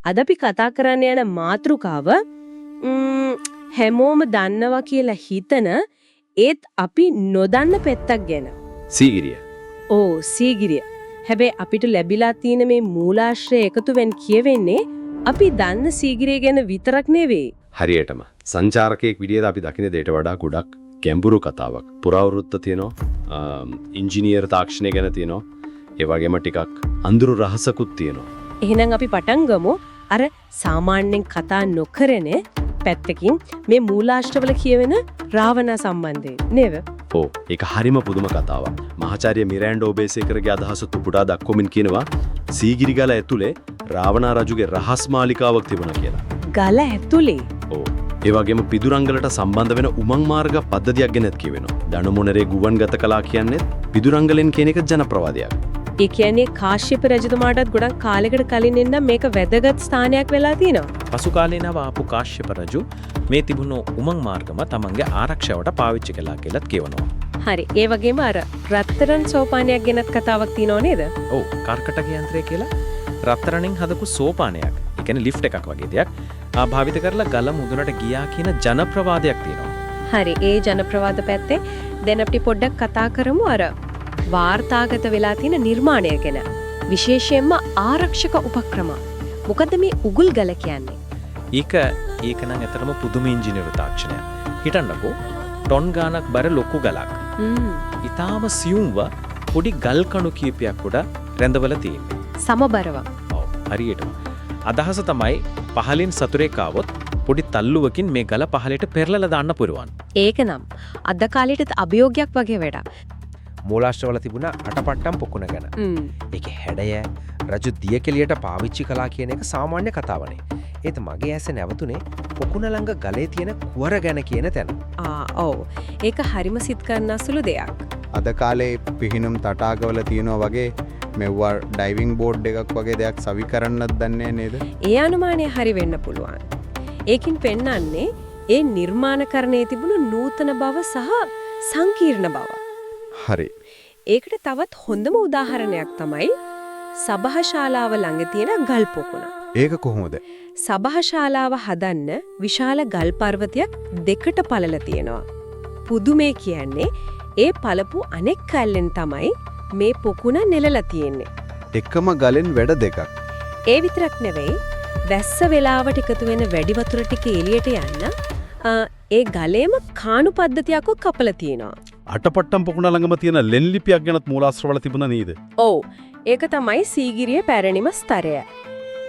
අද අපි කතා කරන්න යන මාතෘකාව හැමෝම දන්නවා කියලා හිතන ඒත් අපි නොදන්න පැත්තක් ගැන. සීගිරිය. ඕ සීගිරිය. හැබැයි අපිට ලැබිලා තියෙන මේ මූලාශ්‍රය එකතු වෙන් කියවෙන්නේ අපි දන්න සීගිරිය ගැන විතරක් නෙවෙයි. හරියටම සංචාරකයෙක් විදිහට අපි දකින දෙයට වඩා ගොඩක් ගැඹුරු කතාවක්. පුරාවෘත්ත තියෙනවා, ඉංජිනේර තාක්ෂණය ගැන තියෙනවා, ඒ වගේම ටිකක් අඳුරු රහසකුත් තියෙනවා. එහෙනම් අපි පටන් ගමු අර සාමාන්‍යයෙන් කතා නොකරන පැත්තකින් මේ මූලාශ්‍රවල කියවෙන රාවණා සම්බන්ධයෙන් නේද? ඔව්, ඒක හරිම පුදුම කතාවක්. මහාචාර්ය මිරෑන්ඩෝ ඔබේසේකරගේ අදහස තුපුටා දක්වමින් කියනවා සීගිරි ගල ඇතුලේ රාවණා රජුගේ රහස් මාලිකාවක් තිබුණා කියලා. ගල ඇතුලේ? ඔව්. ඒ වගේම පිදුරංගලට සම්බන්ධ වෙන උමං මාර්ග පද්ධතියක් ගැනත් කියවෙනවා. දණුමොනරේ ගුවන්ගත කලා කියන්නේ පිදුරංගලෙන් කියන එක ජනප්‍රවාදයක්. ඒ කියන්නේ කාශ්‍යප රජතුමාටත් ගොඩක් කාලයකට කලින් ඉන්න මේක වැදගත් ස්ථානයක් වෙලා තියෙනවා. පසු කාලේ නව ආපු කාශ්‍යප රජු මේ තිබුණු උමං මාර්ගම තමන්ගේ ආරක්ෂාවට පාවිච්චි කළා කියලාත් කියවනවා. හරි. ඒ වගේම අර රත්තරන් සෝපානයක් ගැනත් කතාවක් තියෙනව නේද? ඔව්, කාර්කටක යන්ත්‍රය කියලා රත්තරන්ෙන් හදපු සෝපානයක්. ඒ කියන්නේ ලිෆ්ට් එකක් වගේ දෙයක්. භාවිත කරලා ගල මුදුනට ගියා කියන ජනප්‍රවාදයක් තියෙනවා. හරි. ඒ ජනප්‍රවාද පැත්තේ දැන් අපි පොඩ්ඩක් කතා කරමු අර වාර්තාගත වෙලා තියෙන නිර්මාණය ගැන. විශේෂයෙන්ම ආරක්ෂක උපක්‍රම. මොකද මේ උගුල් ගල කියන්නේ? ඒක නම් ඇත්තටම පුදුම ඉංජිනේරු තාක්ෂණයක්. හිතන්නකෝ ටොන් ගානක් බර ලොකු ගලක්. ඊටාම සියුම්ව පොඩි ගල් කණු කීපයක් උඩ රැඳවල තියෙන්නේ. සමබරව. ඔව්, හරියටම. අදහස තමයි පහලින් සතුරෙක් ආවොත් පොඩි තල්ලුවකින් මේ ගල පහලට පෙරලලා දාන්න පුරුවන්. ඒක නම් අද කාලේට අභියෝගයක් වගේ වැඩක්. මූලාශ්‍රවල තිබුණ අටපට්ටම් පොකුණ ගැන. ඒකේ හැඩය රජු දියකෙලියට පාවිච්චි කළා කියන එක සාමාන්‍ය කතාවනේ. ඒත් මගේ ඇස නැවතුනේ පොකුණ ළඟ ගලේ තියෙන කුවර ගැන කියන තැන. ඔව්. ඒක හරිම සිත් කරන සුළු දෙයක්. අද කාලේ පිහිනුම් තටාකවල තියෙනවා වගේ මෙව්වා ඩයිවිං බෝඩ් එකක් වගේ දෙයක් සවි කරන්නත් දන්නේ නේද? ඒ අනුමානය හරි වෙන්න පුළුවන්. ඒකින් පෙන්වන්නේ ඒ නිර්මාණකරණයේ තිබුණු නූතන බව සහ සංකීර්ණ බව. හරි. ඒකට තවත් හොඳම උදාහරණයක් තමයි සභාශාලාව ළඟ තියෙන ගල් පොකුණ. ඒක කොහොමද? සභාශාලාව හදන්න විශාල ගල් පර්වතයක් දෙකට පළලා තියෙනවා. පුදුමේ කියන්නේ ඒ පළපු අනෙක් කැල්ලෙන් තමයි මේ පොකුණ නෙලලා තියෙන්නේ. එකම ගලෙන් වැඩ දෙකක්. ඒ විතරක් නෙවෙයි, වැස්ස වෙලාවට එකතු වෙන වැඩි වතුර ටික එළියට යන්න ඒ ගලේම කාණු පද්ධතියක් කපලා තියෙනවා. අටපට්ටම් පොකුණ ළඟම තියෙන ලෙන් ලිපියක් ගැනත් මූලාශ්‍රවල තිබුණා නේද? ඔව්. ඒක තමයි සීගිරියේ පැරණිම ස්තරය.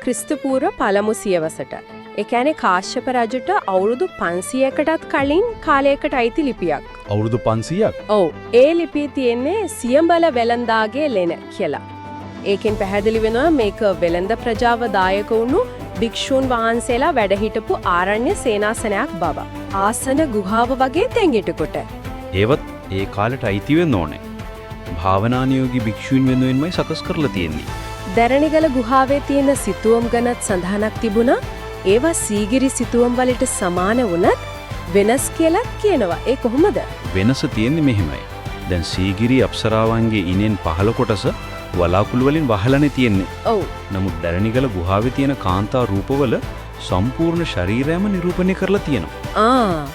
ක්‍රිස්තු පූර්ව පළමු සියවසට. ඒ කියන්නේ කාශ්‍යප රජුට අවුරුදු 500කටත් කලින් කාලයකට අයිති ලිපියක්. අවුරුදු 500ක්? ඔව්. ඒ ලිපියේ තියෙන්නේ සියඹල වෙළඳාගේ ලෙන කියලා. ඒකෙන් පැහැදිලි වෙනවා මේක වෙළඳ ප්‍රජාව දායක වුණු භික්ෂූන් වහන්සේලා වැඩ හිටපු ආරණ්‍ය සේනාසනයක් බව. ආසන ගුහාව වගේ තැන්ගෙටකොට. ඒවත් ඒ කාලට අයිති වෙන්න ඕනේ. භාවනානුයෝගී භික්ෂුන් වෙනුවෙන්මයි සකස් කරලා තියෙන්නේ. දැරණිගල ගුහාවේ තියෙන සිතුවම් ගැනත් සඳහනක් තිබුණා. ඒවා සීගිරි සිතුවම් වලට සමාන වුණත් වෙනස් කියලා කියනවා. ඒ කොහොමද? වෙනස තියෙන්නේ මෙහෙමයි. දැන් සීගිරි අප්සරාවන්ගේ ඉනෙන් පහළ කොටස වලාකුළු වලින් වහලානේ තියෙන්නේ. ඔව්. නමුත් දැරණිගල ගුහාවේ තියෙන කාන්තා රූපවල සම්පූර්ණ ශරීරයම නිරූපණය කරලා තියෙනවා.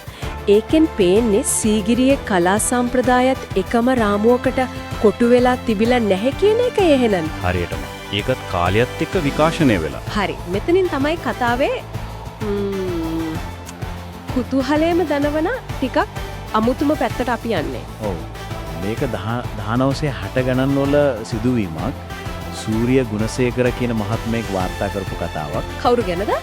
ඒකෙන් පේන්නේ සීගිරියේ කලා සම්ප්‍රදායත් එකම රාමුවකට කොටු වෙලා තිබිලා නැහැ කියන එක එහෙනම්. හරියටම. ඒකත් කාලයත් එක්ක විකාශනය වෙලා. හරි. මෙතනින් තමයි කතාවේ කුතුහලයේම දනවන ටිකක් අමුතුම පැත්තට අපි යන්නේ. ඔව්. මේක 1960 ගණන් වල සිදුවීමක්. සූර්ය ගුණසේකර කියන මහත්මයෙක් වාර්තා කරපු කතාවක්. කවුරු ගැනද?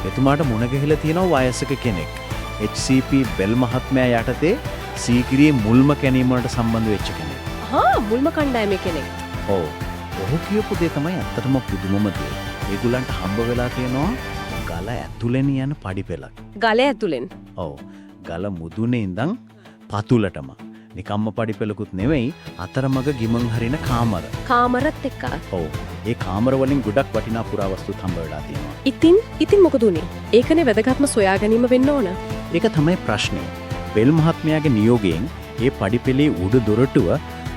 එතුමාට මුණ ගැහිලා තියෙනවා වයසක කෙනෙක්. HCP බෙල් මහත්මයා යටතේ සීගිරියේ මුල්ම කැණීම වලට සම්බන්ධ වෙච්ච කෙනෙක්. මුල්ම කණ්ඩායමේ කෙනෙක්. ඔව්. ඔහු කියපු දේ තමයි ඇත්තටම පුදුමම දේ. ඒගොල්ලන්ට හම්බ වෙලා තියෙනවා ගල ඇතුලෙන් යන පඩිපෙළක්. ගල ඇතුලෙන්? ඔව්. ගල මුදුනේ ඉඳන් පතුලටම. නිකම්ම පඩිපෙළකුත් නෙවෙයි, අතරමඟ ගිමන් හරින කාමර. කාමරත් එක්ක. ඔව්. ඒ කාමර වලින් ගොඩක් වටිනා පුරාවස්තුත් හම්බ වෙලා තියෙනවා. ඉතින් මොකද උනේ? ඒකනේ වැදගත්ම සොයා ගැනීම වෙන්න ඕන. ඒක තමයි ප්‍රශ්නේ. බෙල් මහත්මයාගේ නියෝගයෙන් ඒ පඩිපෙළේ උඩ දොරටුව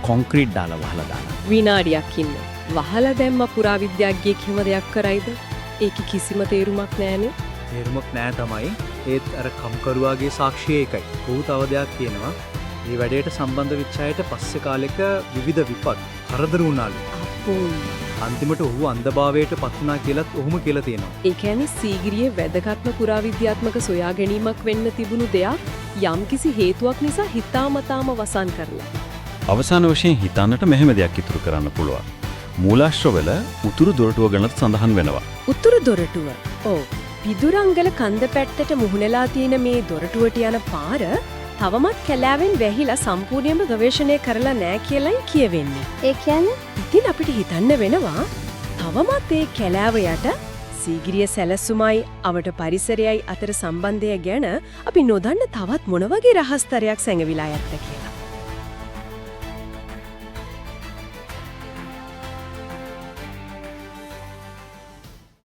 කොන්ක්‍රීට් දාලා වහලා දානවා. විනාඩියක් ඉන්න. වහලා දැම්ම පුරාවිද්‍යාඥයෙක් හිම දෙයක් කරයිද? ඒක කිසිම තේරුමක් නෑනේ. තේරුමක් නෑ තමයි. ඒත් අර කම්කරුවාගේ සාක්ෂිය එකයි. ඔහු තව දෙයක් කියනවා. මේ වැඩේට සම්බන්ධ වෙච්ච අයට පස්සේ කාලෙක විවිධ විපත් කරදර වුණාලු. අපෝ. අන්තිමට ඔහු අන්ධභාවයට පත් වුණා කියලත් ඔහුම කියලා තියෙනවා. ඒ කියන්නේ සීගිරියේ වැදගත්ම පුරාවිද්‍යාත්මක සොයා ගැනීමක් වෙන්න තිබුණු දෙයක් යම්කිසි හේතුවක් නිසා හිතාමතාම වසන් කරලා. අවසාන වශයෙන් හිතන්නට මෙහෙම දෙයක් ඉතුරු කරන්න පුළුවන්. මූලාශ්‍රවල උතුරු දොරටුව ගැනත් සඳහන් වෙනවා. උතුරු දොරටුව. ඔව්. පිදුරංගල කන්ද පැත්තට මුහුණලා තියෙන මේ දොරටුවට යන පාර තවමත් කැලෑවෙන් වැහිලා සම්පූර්ණයෙන්ම ගවේෂණය කරලා නැහැ කියලායි කියවෙන්නේ. ඒ කියන්නේ ඉතින් අපිට හිතන්න වෙනවා තවමත් ඒ කැලෑව යට සීගිරිය සැලසුමයි අවට පරිසරයයි අතර සම්බන්ධය ගැන අපි නොදන්න තවත් මොන වගේ රහස්තරයක් සැඟවිලා යත්ද කියලා.